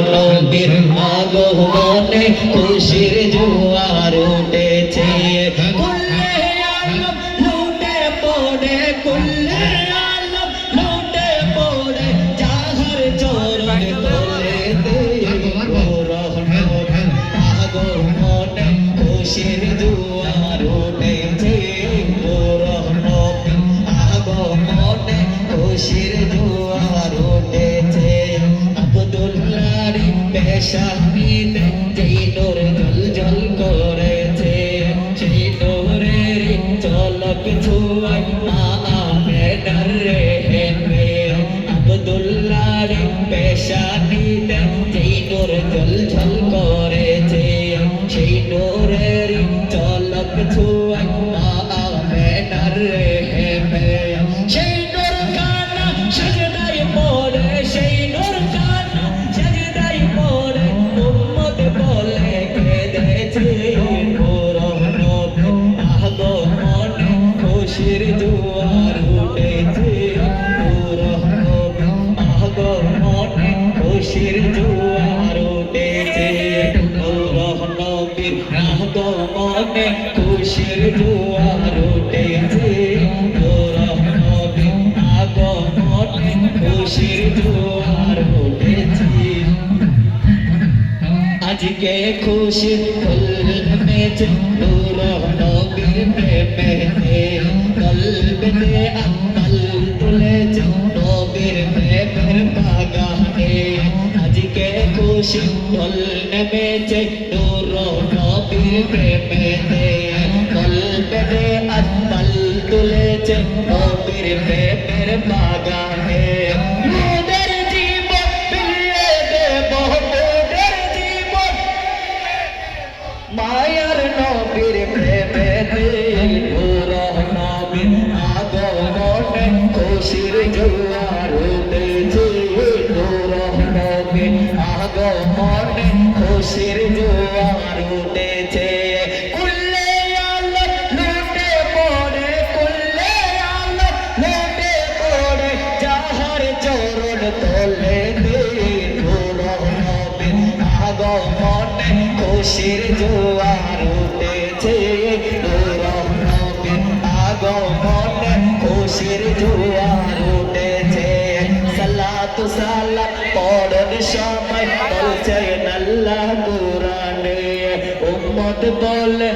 নবীর আগমনে খুশির জোয়ার উঠেছে কুল্লে আলম লুটে পড়ে কুল্লে আলম লুটে পড়ে যাহার চরণ তলেতে আগমনে খুশির জোয়ার উঠেছে আগমনে খুশির জোয়ার উঠেছে পেশানিতে যেই নূর জ্বল করেছে সেই নূরের ঝলক ছুঁয়ায় মা আমেনার রেহেমে আব্দুল্লাহর পেশানিতে যেই নূর ঝল করেছে সেই নূরের ঝলক ছুঁয়ায় মা আমেনার রেহেমে সেই নূর কানা সেজদায় পড়ে সেই নূর কানা সেজদায় পড়ে উম্মত বলে কেঁদেছে নূর নবী আগমনে খুশির জোয়ার উঠেছে নূর নবী আগমনে খুশির জোয়ার উঠেছে নূর নবীর আগমনে খুশির জোয়ার উঠেছে নূর নবী আগমনে খুশির জোয়ার উঠেছে আজকে খুশি কলবেতে নূর নবীর প্রেমেতে কলবেতে আকাল তুলেছে নবীর প্রেমের বাগানে আজকে খুশি কলবেতে নূর নবীর প্রেমেতে কলবেতে আকাল তুলেছে নবীর প্রেমের বাগানে মায়ার নবীর প্রেমেতে নূর নবীর আগমনে খুশির জোয়ার উঠেছে নূর নবীর আগমনে খুশির জোয়ার উঠেছে কুল্লে আলম লুটে পড়ে কুল্লে আলম লুটে পড়ে যাহার চরণ তলেতে নূর নবীর আগমনে খুশির জোয়ার উঠেছে নূর নবীর আগমনে খুশির জোয়ার উঠেছে সালাতু সালাম পড়ন সময় বলছেন আল্লাহ কুরআনে উম্মত বলে